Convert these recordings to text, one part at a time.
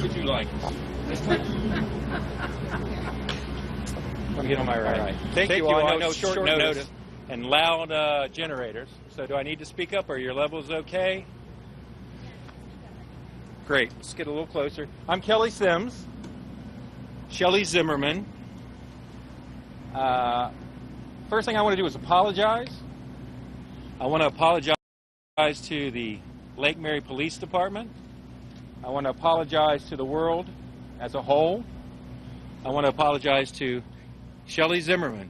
would you like? Let me get on my right. Thank you all. I know short notice and loud generators. So do I need to speak up, or your level's okay? Great. Let's get a little closer. I'm Kelly Sims. Shellie Zimmerman. First thing I want to do is apologize. I want to apologize to the Lake Mary Police Department. I want to apologize to the world as a whole. I want to apologize to Shellie Zimmerman,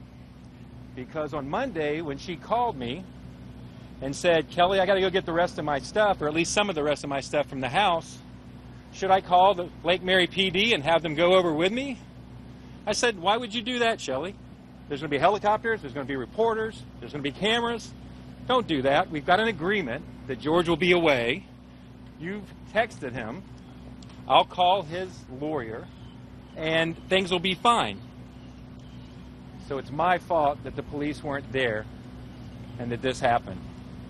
because on Monday when she called me and said, Kelly, I got to go get the rest of my stuff, or at least some of the rest of my stuff from the house. Should I call the Lake Mary PD and have them go over with me? I said, why would you do that, Shellie? There's going to be helicopters, there's going to be reporters, there's going to be cameras. Don't do that. We've got an agreement that George will be away. You've texted him. I'll call his lawyer, and things will be fine. So it's my fault that the police weren't there and that this happened.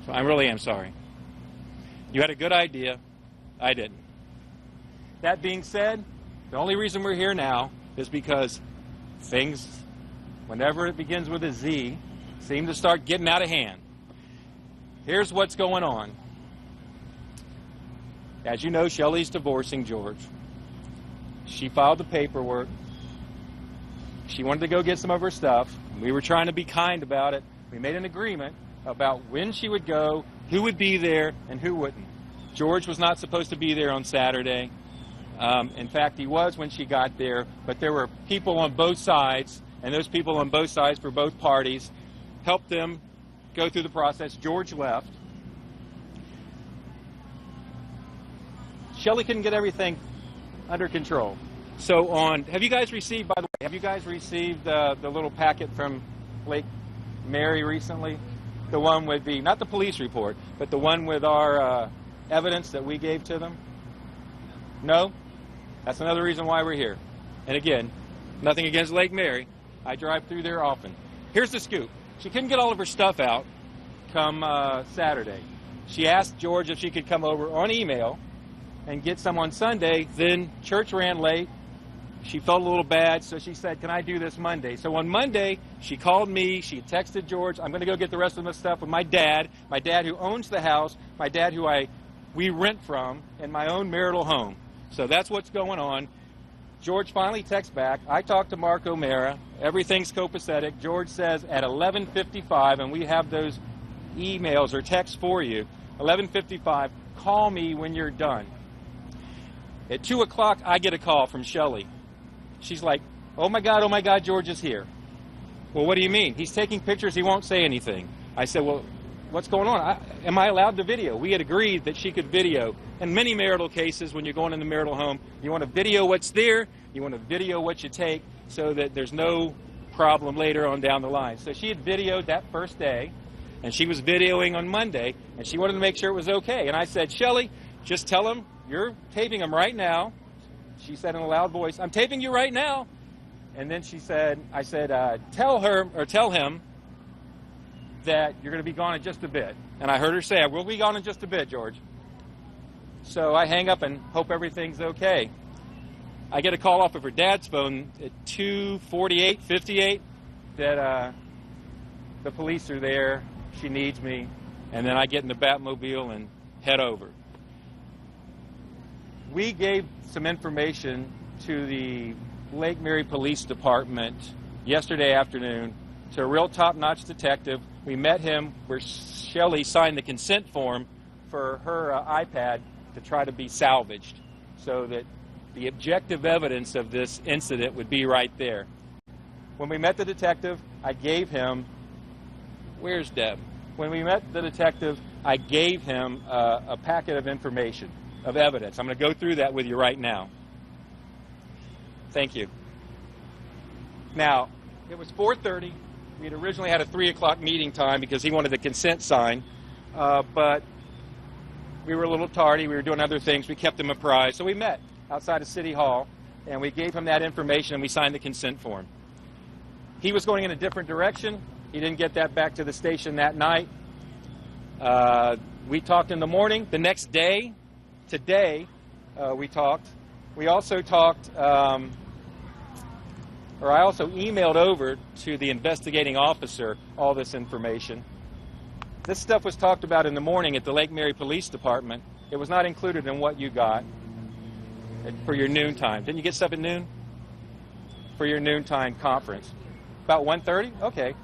So I really am sorry. You had a good idea. I didn't. That being said, the only reason we're here now is because things, whenever it begins with a Z, seem to start getting out of hand. Here's what's going on. As you know, Shellie's divorcing George. She filed the paperwork. She wanted to go get some of her stuff. We were trying to be kind about it. We made an agreement about when she would go, who would be there, and who wouldn't. George was not supposed to be there on Saturday. In fact, he was when she got there, but there were people on both sides, and those people on both sides for both parties helped them go through the process. George left. Shellie couldn't get everything under control. So have you guys received, by the way, have you guys received the little packet from Lake Mary recently? The one with not the police report, but the one with our evidence that we gave to them? No? That's another reason why we're here. And again, nothing against Lake Mary. I drive through there often. Here's the scoop. She couldn't get all of her stuff out come Saturday. She asked George if she could come over on email and get some on Sunday. Then church ran late. She felt a little bad, so she said, can I do this Monday? So on Monday, she called me. She texted George, I'm going to go get the rest of my stuff with my dad who owns the house, my dad who we rent from in my own marital home. So that's what's going on. George finally texts back. I talked to Mark O'Mara. Everything's copacetic. George says at 11:55, and we have those emails or texts for you, 11:55, call me when you're done. At 2 o'clock, I get a call from Shellie. She's like, oh my God, George is here. Well, what do you mean? He's taking pictures, he won't say anything. I said, well, what's going on? Am I allowed to video? We had agreed that she could video. In many marital cases, when you're going in the marital home, you want to video what's there, you want to video what you take, so that there's no problem later on down the line. So she had videoed that first day, and she was videoing on Monday, and she wanted to make sure it was okay. And I said, Shellie, just tell him you're taping him right now. She said in a loud voice, I'm taping you right now. And then I said, tell him that you're going to be gone in just a bit. And I heard her say, I will be gone in just a bit, George. So I hang up and hope everything's okay. I get a call off of her dad's phone at 2:48:58 that the police are there, she needs me, and then I get in the Batmobile and head over. We gave some information to the Lake Mary Police Department yesterday afternoon to a real top-notch detective. We met him where Shellie signed the consent form for her iPad to try to be salvaged so that the objective evidence of this incident would be right there. When we met the detective, I gave him, where's Deb? When we met the detective, I gave him a packet of information, of evidence. I'm going to go through that with you right now. Thank you. Now, it was 4:30. We had originally had a 3 o'clock meeting time because he wanted the consent sign, but we were a little tardy. We were doing other things. We kept him apprised. So we met outside of City Hall, and we gave him that information, and we signed the consent form. He was going in a different direction. He didn't get that back to the station that night. We talked in the morning. The next day, today, we talked, We also talked, or I also emailed over to the investigating officer all this information. This stuff was talked about in the morning at the Lake Mary Police Department. It was not included in what you got for your noontime. Didn't you get stuff at noon? For your noontime conference. About 1:30? Okay.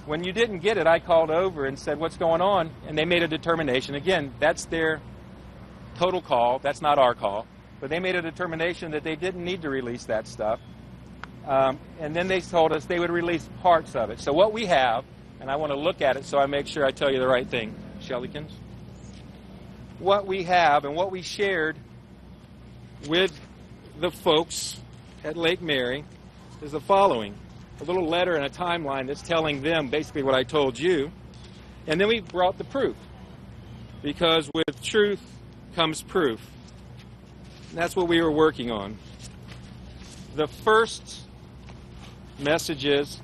When you didn't get it, I called over and said, what's going on? And they made a determination. Again, that's their total call. That's not our call. But they made a determination that they didn't need to release that stuff. And then they told us they would release parts of it. So what we have, and I want to look at it so I make sure I tell you the right thing. Shellykins? What we have and what we shared with the folks at Lake Mary is the following. A little letter and a timeline that's telling them basically what I told you. And then we brought the proof. Because with truth comes proof. And that's what we were working on. The first messages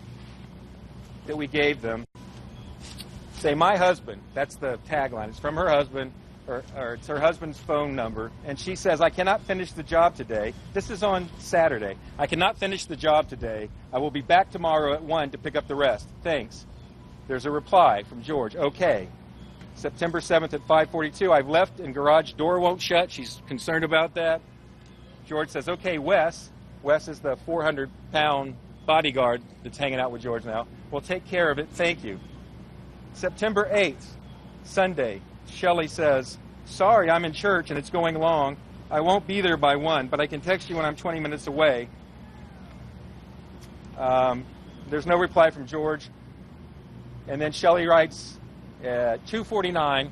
that we gave them say, my husband, that's the tagline. It's from her husband, or it's her husband's phone number. And she says, I cannot finish the job today. This is on Saturday. I cannot finish the job today. I will be back tomorrow at 1 to pick up the rest. Thanks. There's a reply from George. Okay. September 7th at 5:42. I've left and garage door won't shut. She's concerned about that. George says, okay, Wes. Wes is the 400-pound bodyguard that's hanging out with George now. We'll take care of it. Thank you. September 8th, Sunday. Shellie says, sorry, I'm in church and it's going long. I won't be there by 1, but I can text you when I'm 20 minutes away. There's no reply from George. And then Shellie writes at 2:49,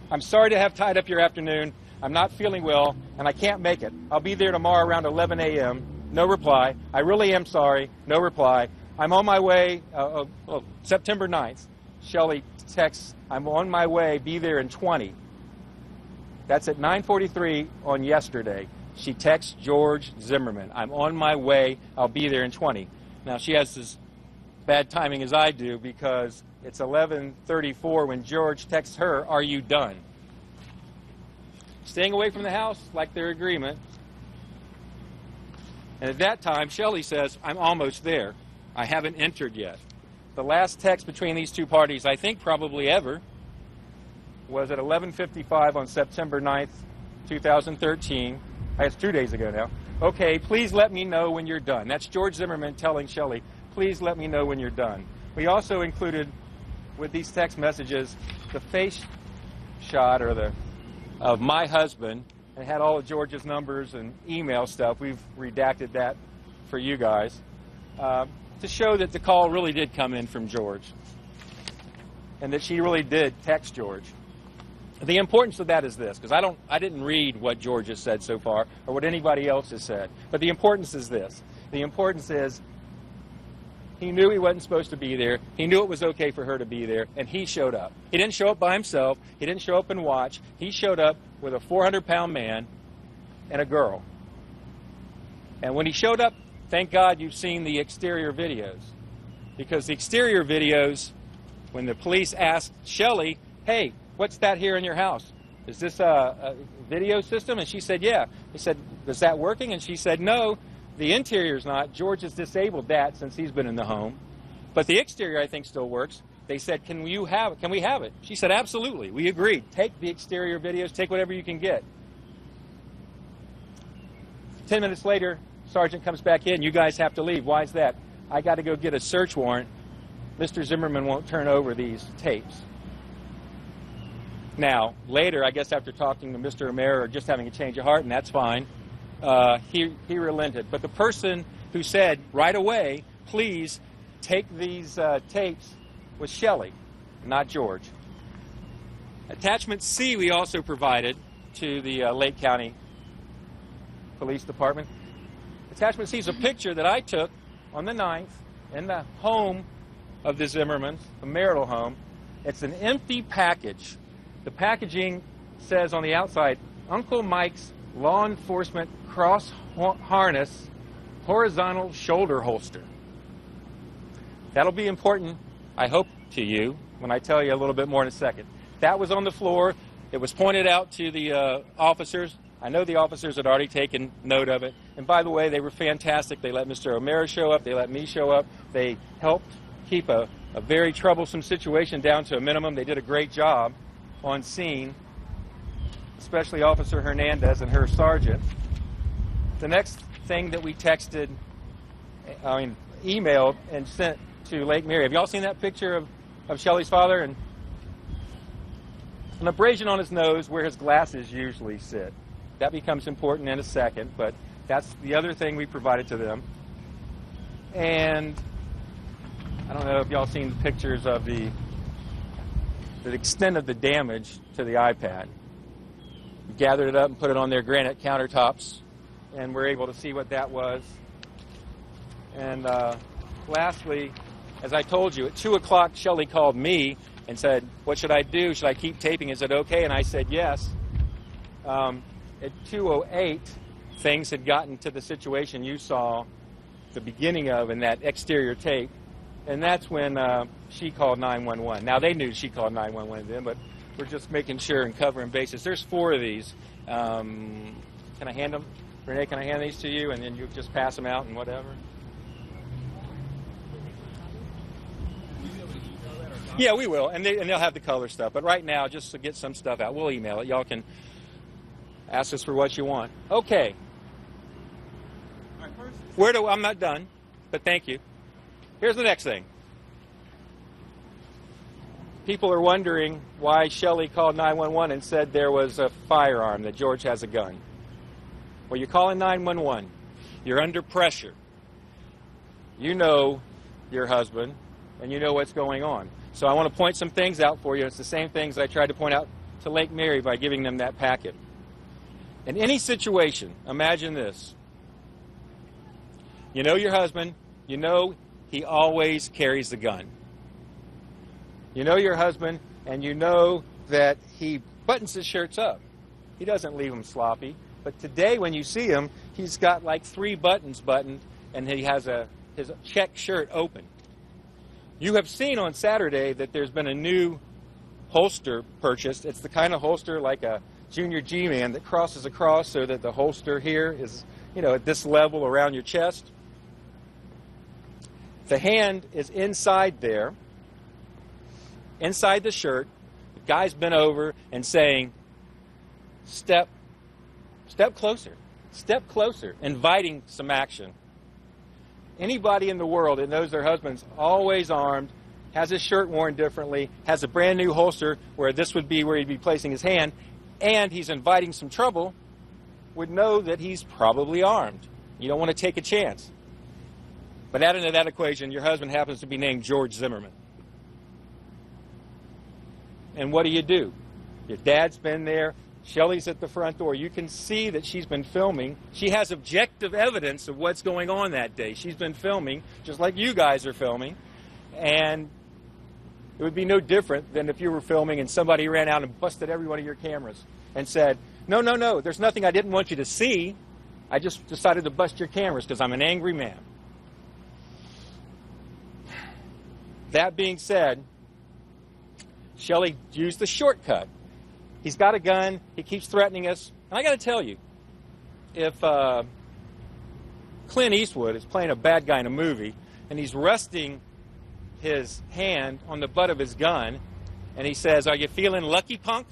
I'm sorry to have tied up your afternoon. I'm not feeling well and I can't make it. I'll be there tomorrow around 11 a.m. No reply. I really am sorry. No reply. I'm on my way. September 9th. Shellie texts, I'm on my way, be there in 20. That's at 9:43 on yesterday. She texts George Zimmerman, I'm on my way, I'll be there in 20. Now she has as bad timing as I do because it's 11:34 when George texts her, are you done? Staying away from the house like their agreement. And at that time, Shellie says, I'm almost there. I haven't entered yet. The last text between these two parties, I think probably ever, was at 11:55 on September 9th, 2013. That's 2 days ago now. Okay, please let me know when you're done. That's George Zimmerman telling Shellie, please let me know when you're done. We also included with these text messages the face shot of my husband, and it had all of George's numbers and email stuff. We've redacted that for you guys. To show that the call really did come in from George and that she really did text George. The importance of that is this, because I didn't read what George has said so far or what anybody else has said, but the importance is this. The importance is he knew he wasn't supposed to be there. He knew it was okay for her to be there, and he showed up. He didn't show up by himself. He didn't show up and watch. He showed up with a 400-pound man and a girl. And when he showed up, thank God you've seen the exterior videos, because the exterior videos, when the police asked Shellie, hey, what's that here in your house? Is this a video system? And she said, yeah. He said, is that working? And she said, no, the interior's not. George has disabled that since he's been in the home. But the exterior, I think, still works. They said, can we have it? She said, absolutely. We agreed. Take the exterior videos. Take whatever you can get. 10 minutes later, Sergeant comes back in. You guys have to leave. Why is that? I got to go get a search warrant. Mr. Zimmerman won't turn over these tapes. Now, later, I guess after talking to Mr. O'Meara or just having a change of heart, and that's fine, he relented. But the person who said right away, please take these tapes was Shellie, not George. Attachment C we also provided to the Lake County Police Department. Attachment C is a picture that I took on the 9th in the home of the Zimmermans, the marital home. It's an empty package. The packaging says on the outside, Uncle Mike's Law Enforcement Cross Harness Horizontal Shoulder Holster. That'll be important, I hope, to you when I tell you a little bit more in a second. That was on the floor. It was pointed out to the officers. I know the officers had already taken note of it. And by the way, they were fantastic. They let Mr. O'Mara show up. They let me show up. They helped keep a very troublesome situation down to a minimum. They did a great job on scene, especially Officer Hernandez and her sergeant. The next thing that we emailed and sent to Lake Mary. Have y'all seen that picture of Shellie's father? And an abrasion on his nose where his glasses usually sit. That becomes important in a second, but that's the other thing we provided to them. And I don't know if y'all seen the pictures of the extent of the damage to the iPad. We gathered it up and put it on their granite countertops, and we're able to see what that was. And lastly, as I told you, at 2 o'clock, Shellie called me and said, what should I do? Should I keep taping? Is it okay? And I said yes. At 2:08, things had gotten to the situation you saw the beginning of in that exterior tape, and that's when she called 911. Now, they knew she called 911 then, but we're just making sure and covering bases. There's 4 of these. Can I hand them? Renee, can I hand these to you, and then you just pass them out and whatever? Yeah, we will, and they'll have the color stuff. But right now, just to get some stuff out, we'll email it. Y'all can ask us for what you want. Okay. I'm not done, but thank you. Here's the next thing. People are wondering why Shellie called 911 and said there was a firearm, that George has a gun. Well, you're calling 911. You're under pressure. You know your husband, and you know what's going on. So I want to point some things out for you. It's the same things I tried to point out to Lake Mary by giving them that packet. In any situation, imagine this. You know your husband. You know he always carries the gun. You know your husband, and you know that he buttons his shirts up. He doesn't leave them sloppy. But today when you see him, he's got like 3 buttons buttoned, and he has his check shirt open. You have seen on Saturday that there's been a new holster purchased. It's the kind of holster like a Junior G-Man that crosses across so that the holster here is, at this level around your chest. The hand is inside there, inside the shirt. The guy's bent over and saying, step closer, inviting some action. Anybody in the world that knows their husband's always armed, has his shirt worn differently, has a brand new holster where this would be where he'd be placing his hand, and he's inviting some trouble, would know that he's probably armed. You don't want to take a chance. But add into that equation, your husband happens to be named George Zimmerman. And what do? Your dad's been there. Shellie's at the front door. You can see that she's been filming. She has objective evidence of what's going on that day. She's been filming, just like you guys are filming. And it would be no different than if you were filming and somebody ran out and busted every one of your cameras and said, no, there's nothing I didn't want you to see. I just decided to bust your cameras because I'm an angry man. That being said, Shellie used the shortcut. He's got a gun. He keeps threatening us. And I got to tell you, if Clint Eastwood is playing a bad guy in a movie and he's resting his hand on the butt of his gun and he says, "Are you feeling lucky, punk?"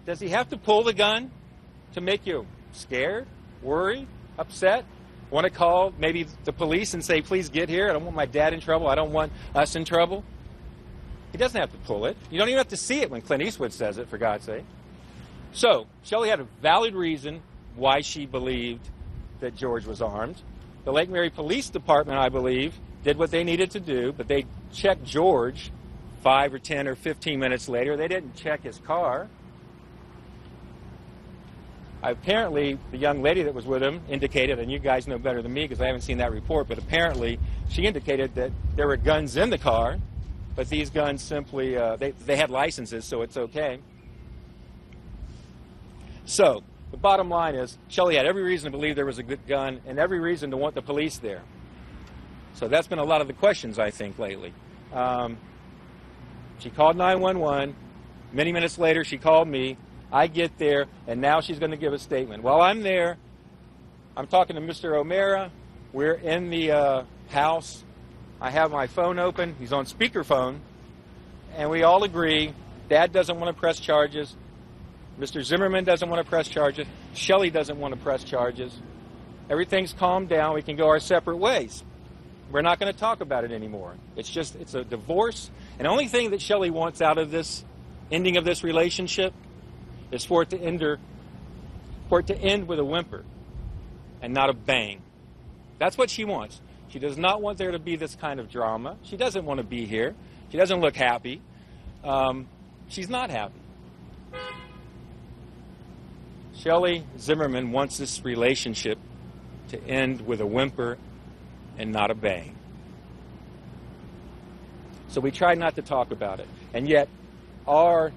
Does he have to pull the gun to make you scared, worried, upset, want to call maybe the police and say, "Please get here. I don't want my dad in trouble. I don't want us in trouble"? He doesn't have to pull it. You don't even have to see it when Clint Eastwood says it, for God's sake. So, Shellie had a valid reason why she believed that George was armed. The Lake Mary Police Department, I believe, did what they needed to do, but they checked George 5 or 10 or 15 minutes later. They didn't check his car. Apparently, the young lady that was with him indicated, and you guys know better than me because I haven't seen that report, but apparently she indicated that there were guns in the car. But these guns simply, they had licenses, so it's okay. So, the bottom line is, Shellie had every reason to believe there was a good gun and every reason to want the police there. So that's been a lot of the questions, I think, lately. She called 911. Many minutes later, she called me. I get there, and now she's going to give a statement. While I'm there, I'm talking to Mr. O'Mara. We're in the house. I have my phone open. He's on speakerphone. And we all agree, Dad doesn't want to press charges. Mr. Zimmerman doesn't want to press charges. Shellie doesn't want to press charges. Everything's calmed down. We can go our separate ways. We're not going to talk about it anymore. It's a divorce. And the only thing that Shellie wants out of this ending of this relationship is for it to end with a whimper and not a bang. That's what she wants. She does not want there to be this kind of drama. She doesn't want to be here. She doesn't look happy. She's not happy. Shellie Zimmerman wants this relationship to end with a whimper and not a bang. So we try not to talk about it. And yet, our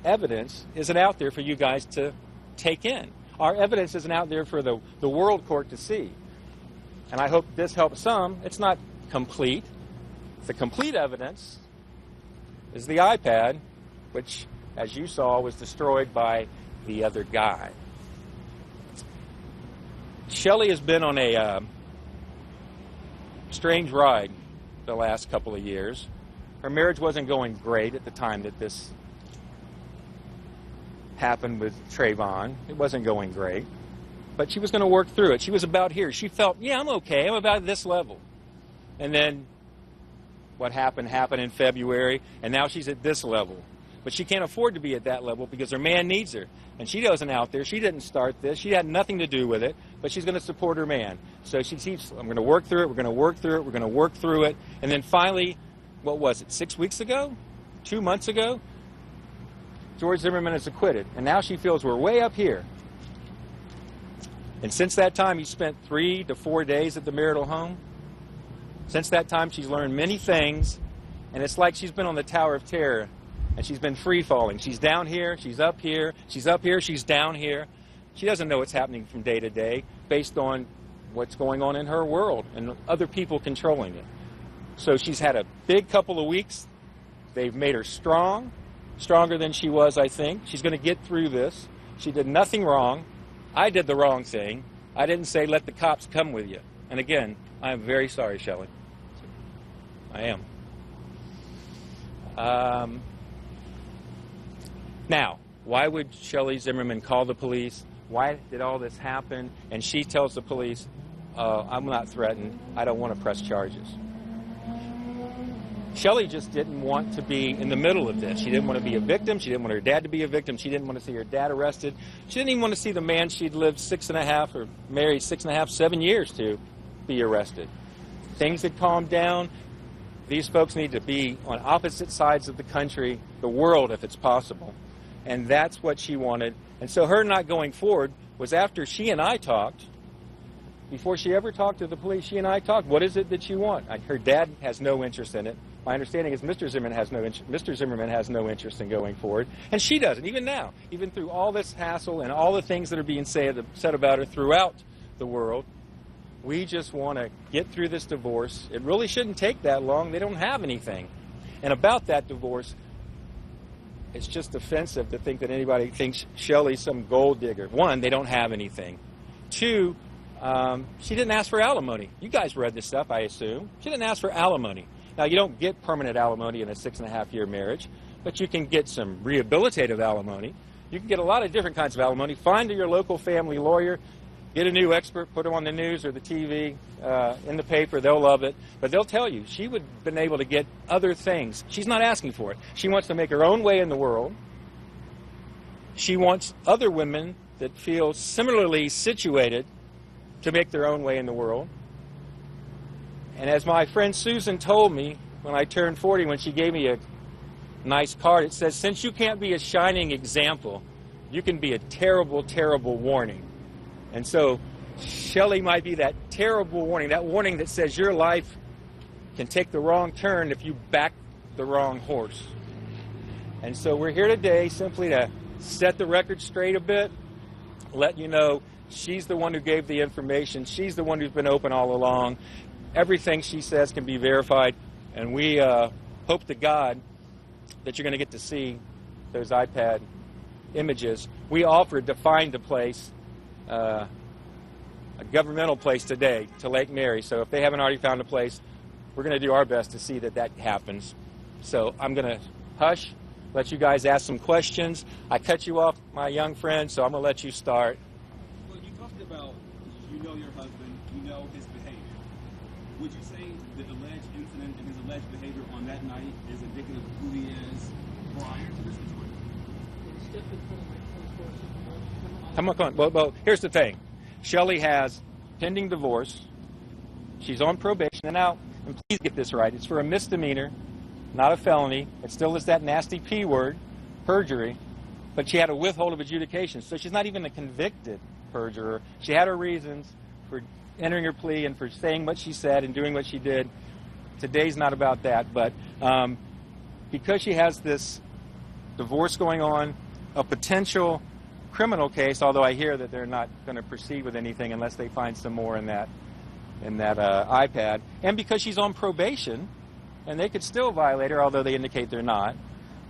evidence isn't out there for you guys to take in. Our evidence isn't out there for the world court to see. And I hope this helps some. It's not complete. The complete evidence is the iPad, which, as you saw, was destroyed by the other guy. Shellie has been on a strange ride the last couple of years. Her marriage wasn't going great at the time that this happened with Trayvon. It wasn't going great. But she was going to work through it. She was about here. She felt, yeah, I'm okay. I'm about this level. And then what happened in February, and now she's at this level. But she can't afford to be at that level because her man needs her. And she wasn't out there. She didn't start this. She had nothing to do with it. But she's going to support her man. So she keeps, I'm going to work through it. We're going to work through it. We're going to work through it. And then finally, what was it, 6 weeks ago? 2 months ago? George Zimmerman is acquitted. And now she feels we're way up here. And since that time, he spent 3 to 4 days at the marital home. Since that time, she's learned many things. And it's like she's been on the Tower of Terror. And she's been free-falling. She's down here, she's up here, she's up here, she's down here. She doesn't know what's happening from day to day based on what's going on in her world and other people controlling it. So she's had a big couple of weeks. They've made her strong, stronger than she was, I think. She's going to get through this. She did nothing wrong. I did the wrong thing. I didn't say, let the cops come with you. And again, I am very sorry, Shellie. I am. Now, why would Shellie Zimmerman call the police? Why did all this happen? And she tells the police, I'm not threatened. I don't want to press charges. Shellie just didn't want to be in the middle of this. She didn't want to be a victim. She didn't want her dad to be a victim. She didn't want to see her dad arrested. She didn't even want to see the man she'd lived 6.5 or married 6.5, 7 years to be arrested. Things had calmed down. These folks need to be on opposite sides of the country, the world if it's possible. And that's what she wanted. And so her not going forward was after she and I talked. Before she ever talked to the police, she and I talked. What is it that you want? Her dad has no interest in it. My understanding is Mr. Zimmerman has no interest in going forward. And she doesn't, even now. Even through all this hassle and all the things that are being said about her throughout the world, we just want to get through this divorce. It really shouldn't take that long. They don't have anything. And about that divorce, it's just offensive to think that anybody thinks Shellie's some gold digger. One, they don't have anything. Two, she didn't ask for alimony. You guys read this stuff, I assume. She didn't ask for alimony. Now, you don't get permanent alimony in a 6.5-year marriage, but you can get some rehabilitative alimony. You can get a lot of different kinds of alimony. Find your local family lawyer. Get a new expert, put them on the news or the TV, in the paper. They'll love it. But they'll tell you she would have been able to get other things. She's not asking for it. She wants to make her own way in the world. She wants other women that feel similarly situated to make their own way in the world. And as my friend Susan told me when I turned 40, when she gave me a nice card, it says, since you can't be a shining example, you can be a terrible, terrible warning. And so Shellie might be that terrible warning, that warning that says your life can take the wrong turn if you back the wrong horse. And so we're here today simply to set the record straight a bit, let you know she's the one who gave the information. She's the one who's been open all along. Everything she says can be verified. And we hope to God that you're going to get to see those iPad images. We offered to find a place, a governmental place today to Lake Mary. So if they haven't already found a place, we're going to do our best to see that that happens. So I'm going to hush, let you guys ask some questions. I cut you off, my young friend, so I'm going to let you start. Well, you talked about, you know your husband, you know his behavior. Would you say the alleged incident and his alleged behavior on that night is indicative of who he is prior to this situation? Come on. Well, here's the thing. Shellie has pending divorce. She's on probation. And now, and please get this right, it's for a misdemeanor, not a felony. It still is that nasty P word, perjury. But she had a withhold of adjudication. So she's not even a convicted perjurer. She had her reasons for entering her plea and for saying what she said and doing what she did. Today's not about that. But because she has this divorce going on, a potential criminal case, although I hear that they're not going to proceed with anything unless they find some more in that iPad, and because she's on probation, and they could still violate her, although they indicate they're not,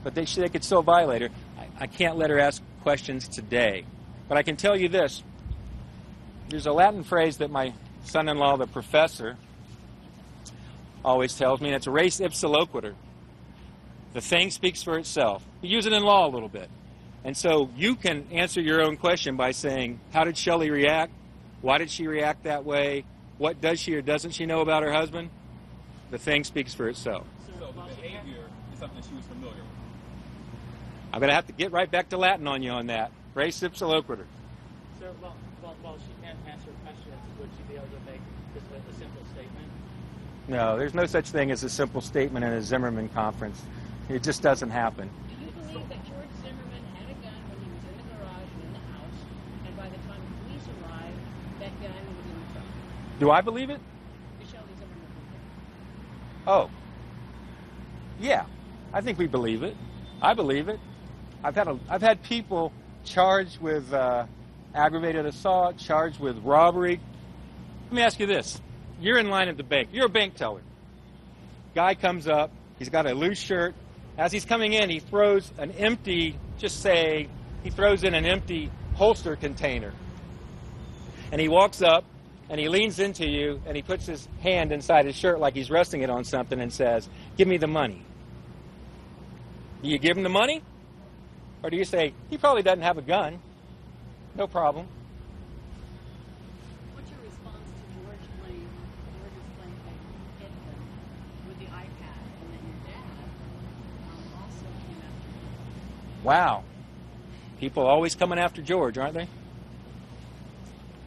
but they could still violate her. I can't let her ask questions today. But I can tell you this. There's a Latin phrase that my son-in-law, the professor, always tells me, and it's res ipsa loquitur. The thing speaks for itself. We use it in law a little bit. And so you can answer your own question by saying, how did Shellie react? Why did she react that way? What does she or doesn't she know about her husband? The thing speaks for itself. So the behavior is something she was familiar with. I'm going to have to get right back to Latin on you on that. Res ipsa loquitur. Sir, while she can't answer questions, would she be able to make just a simple statement? No, there's no such thing as a simple statement in a Zimmerman conference. It just doesn't happen. Do you believe that George Zimmerman had a gun when he was in the garage and in the house, and by the time the police arrived, that gun was in the truck? Do I believe it? Is Shellie Zimmerman believe it? Oh. Yeah, I think we believe it. I believe it. I've had people charged with aggravated assault, charged with robbery. Let me ask you this. You're in line at the bank. You're a bank teller. Guy comes up. He's got a loose shirt. As he's coming in, he throws an empty, just say, he throws in an empty holster container. And he walks up, and he leans into you, and he puts his hand inside his shirt like he's resting it on something and says, "Give me the money." Do you give him the money? Or do you say, he probably doesn't have a gun. No problem. What's your response to George's claim that you hit him with the iPad, and then your dad also came after him? Wow. People always coming after George, aren't they?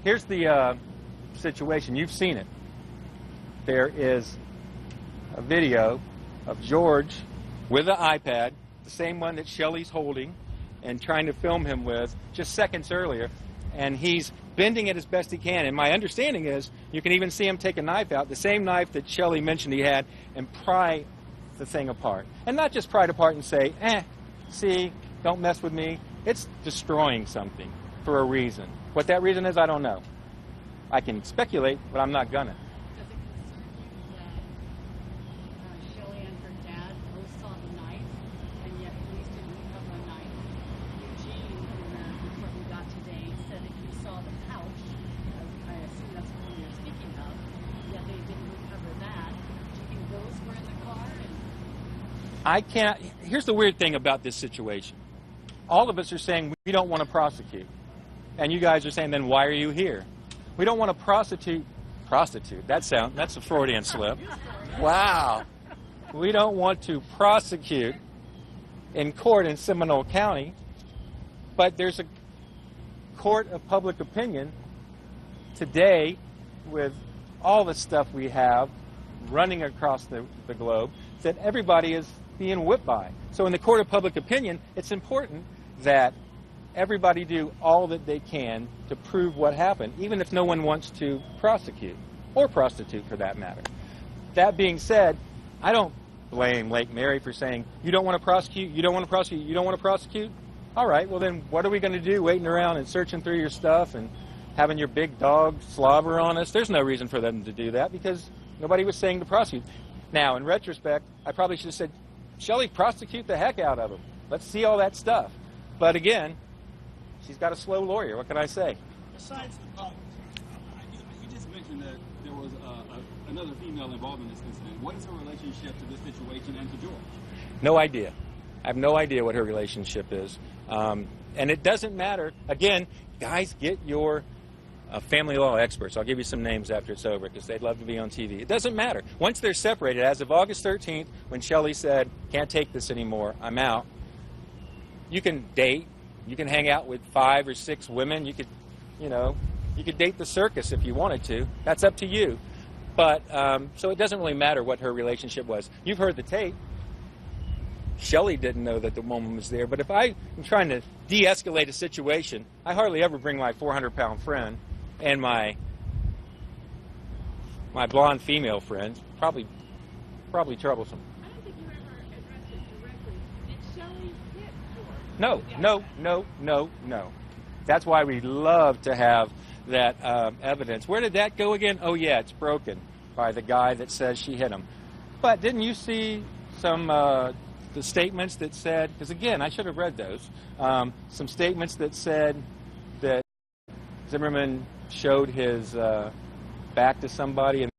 Here's the situation. You've seen it. There is a video of George with an iPad, the same one that Shellie's holding and trying to film him with just seconds earlier, and he's bending it as best he can. And my understanding is you can even see him take a knife out, the same knife that Shellie mentioned he had, and pry the thing apart. And not just pry it apart and say, see, don't mess with me. It's destroying something for a reason. What that reason is, I don't know. I can speculate, but I'm not gonna. Does it concern you that Shellie and her dad both saw the knife, and yet police didn't recover a knife? Eugene, in the report we got today, said that he saw the pouch. I assume that's the one you're speaking of. Yet they didn't recover that. Do you think those were in the car? I can't. Here's the weird thing about this situation. All of us are saying we don't want to prosecute. And you guys are saying, then why are you here? We don't want to prostitute. That's a Freudian slip. Wow. We don't want to prosecute in court in Seminole County, but there's a court of public opinion today with all the stuff we have running across the globe that everybody is being whipped by. So in the court of public opinion, it's important that everybody do all that they can to prove what happened, even if no one wants to prosecute, or prostitute for that matter. That being said, I don't blame Lake Mary for saying, you don't want to prosecute, you don't want to prosecute, you don't want to prosecute? All right, well then what are we going to do waiting around and searching through your stuff and having your big dog slobber on us? There's no reason for them to do that because nobody was saying to prosecute. Now, in retrospect, I probably should have said, Shellie, prosecute the heck out of them. Let's see all that stuff. But again, she's got a slow lawyer. What can I say? Besides, you just mentioned that there was another female involved in this incident. What is her relationship to this situation and to George? No idea. I have no idea what her relationship is. And it doesn't matter. Again, guys, get your family law experts. I'll give you some names after it's over because they'd love to be on TV. It doesn't matter. Once they're separated, as of August 13th, when Shellie said, can't take this anymore, I'm out, you can date. You can hang out with 5 or 6 women. You could, you could date the circus if you wanted to. That's up to you. But, so it doesn't really matter what her relationship was. You've heard the tape. Shellie didn't know that the woman was there. But if I am trying to de-escalate a situation, I hardly ever bring my 400-pound friend and my blonde female friend. Probably troublesome. I don't think you ever addressed it directly. Did Shellie hit George? No. That's why we love to have that evidence. Where did that go again? Oh, yeah, it's broken by the guy that says she hit him. But didn't you see some the statements that said, because again, I should have read those, some statements that said that Zimmerman showed his back to somebody and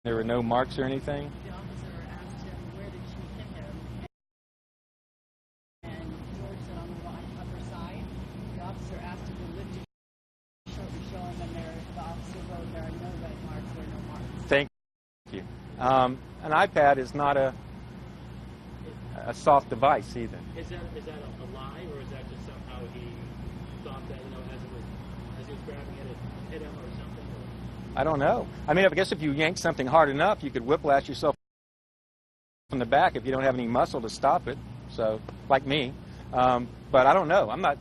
there were no marks or anything? The officer asked him, where did she hit him? And George said, on the upper side. The officer asked him to lift his shirt and show him, and the officer wrote, there are no red marks, there are no marks. Thank you. An iPad is not a soft device either. Is that a lie, or is that just somehow he thought that, as he was grabbing it hit him or something? Or? I don't know. I mean, I guess if you yank something hard enough, you could whiplash yourself from the back if you don't have any muscle to stop it. So, like me. But I don't know. I'm not.